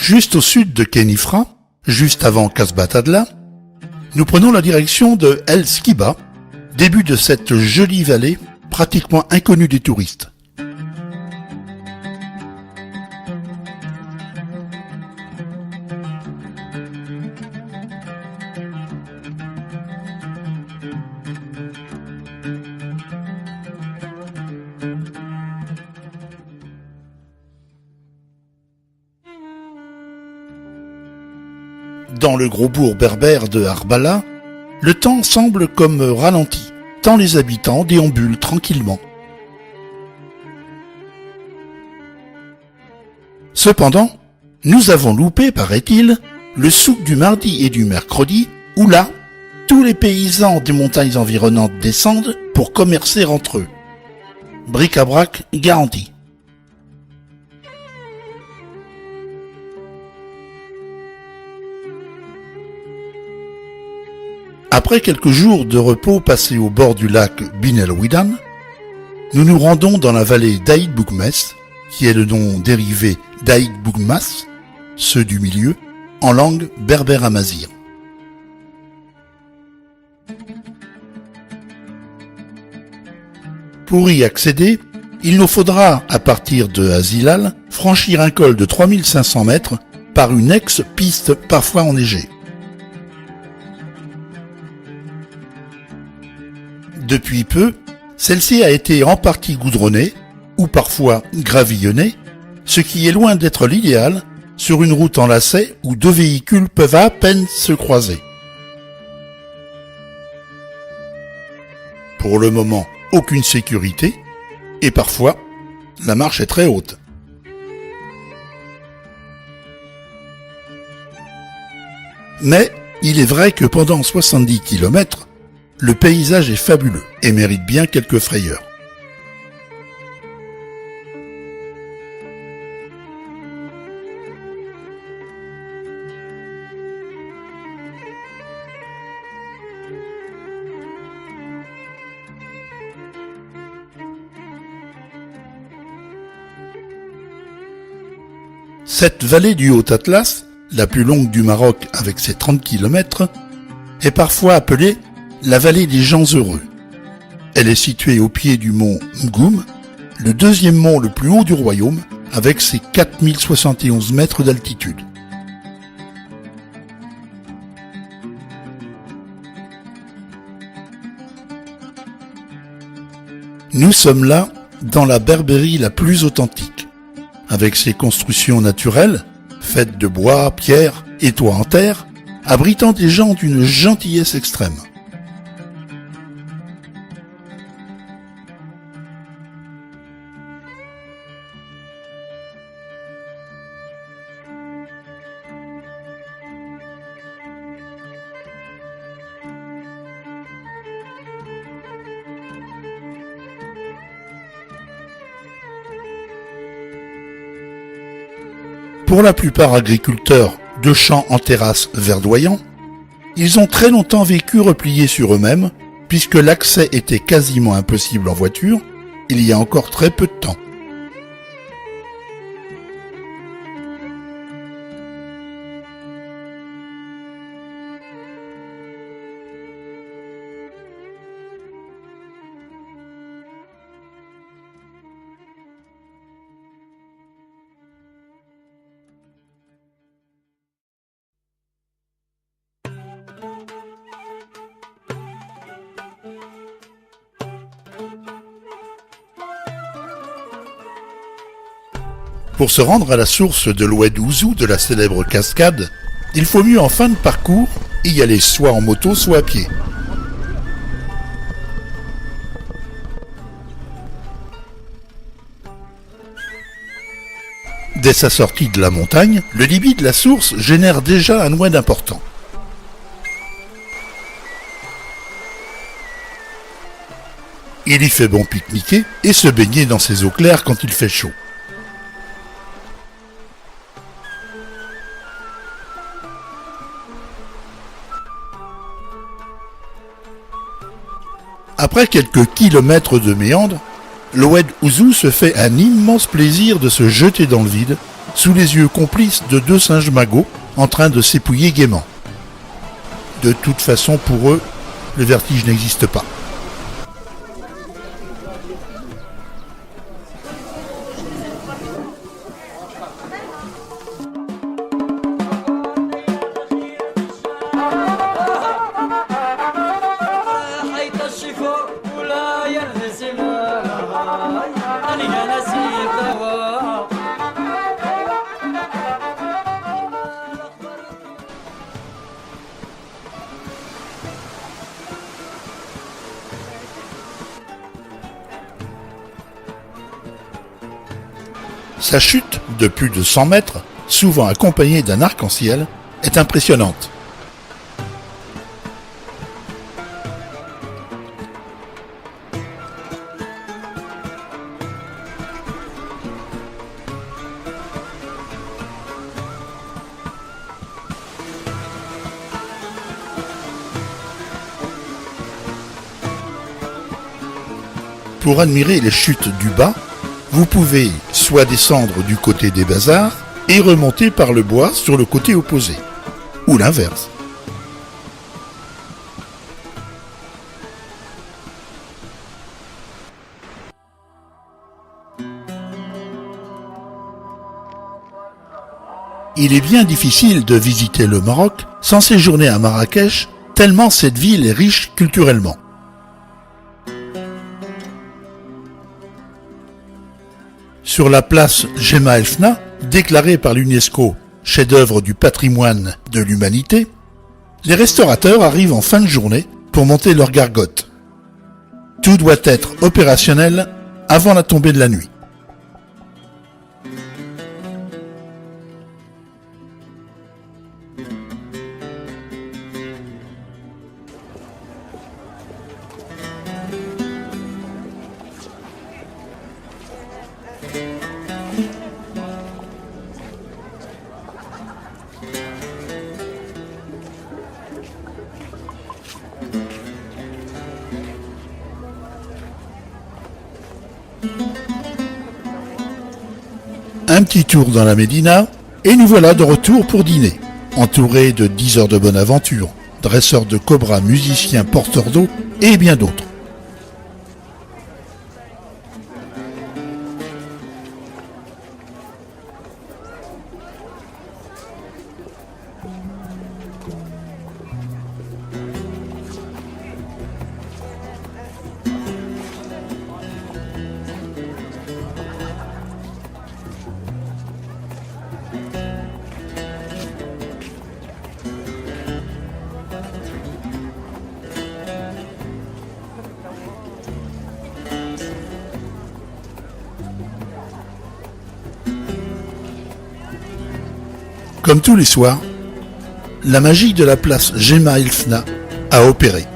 Juste au sud de Khénifra, juste avant Kasbah Tadla, nous prenons la direction de El Skiba, début de cette jolie vallée pratiquement inconnue des touristes. Dans le gros bourg berbère de Arbala, le temps semble comme ralenti, tant les habitants déambulent tranquillement. Cependant, nous avons loupé, paraît-il, le souk du mardi et du mercredi, où là, tous les paysans des montagnes environnantes descendent pour commercer entre eux. Bric-à-brac garanti. Après quelques jours de repos passés au bord du lac Bin El Ouidan, nous nous rendons dans la vallée d'Aïd Bougmès, qui est le nom dérivé d'Aïd Bougmas, ceux du milieu, en langue berbère amazigh. Pour y accéder, il nous faudra, à partir de Azilal, franchir un col de 3500 mètres par une ex-piste parfois enneigée. Depuis peu, celle-ci a été en partie goudronnée, ou parfois gravillonnée, ce qui est loin d'être l'idéal sur une route en lacet où deux véhicules peuvent à peine se croiser. Pour le moment, aucune sécurité, et parfois, la marche est très haute. Mais il est vrai que pendant 70 km, le paysage est fabuleux et mérite bien quelques frayeurs. Cette vallée du Haut-Atlas, la plus longue du Maroc avec ses 30 km, est parfois appelée la vallée des gens heureux. Elle est située au pied du mont Mgoum, le deuxième mont le plus haut du royaume, avec ses 4071 mètres d'altitude. Nous sommes là dans la Berbérie la plus authentique, avec ses constructions naturelles, faites de bois, pierre et toits en terre, abritant des gens d'une gentillesse extrême. Pour la plupart agriculteurs de champs en terrasses verdoyants, ils ont très longtemps vécu repliés sur eux-mêmes, puisque l'accès était quasiment impossible en voiture, il y a encore très peu de temps. Pour se rendre à la source de l'Oued Ouzou de la célèbre cascade, il faut mieux en fin de parcours y aller soit en moto, soit à pied. Dès sa sortie de la montagne, le débit de la source génère déjà un oued important. Il y fait bon pique-niquer et se baigner dans ses eaux claires quand il fait chaud. Après quelques kilomètres de méandres, l'Oued Ouzou se fait un immense plaisir de se jeter dans le vide, sous les yeux complices de deux singes magots en train de s'épouiller gaiement. De toute façon, pour eux, le vertige n'existe pas. Sa chute, de plus de 100 mètres, souvent accompagnée d'un arc-en-ciel, est impressionnante. Pour admirer les chutes du bas, vous pouvez soit descendre du côté des bazars et remonter par le bois sur le côté opposé, ou l'inverse. Il est bien difficile de visiter le Maroc sans séjourner à Marrakech, tellement cette ville est riche culturellement. Sur la place Jemaa el-Fna, déclarée par l'UNESCO chef-d'œuvre du patrimoine de l'humanité, les restaurateurs arrivent en fin de journée pour monter leur gargote. Tout doit être opérationnel avant la tombée de la nuit. Un petit tour dans la Médina, et nous voilà de retour pour dîner, entourés de 10 heures de bonne aventure, dresseurs de cobras, musiciens, porteurs d'eau et bien d'autres. Comme tous les soirs, la magie de la place Jemaa el-Fna a opéré.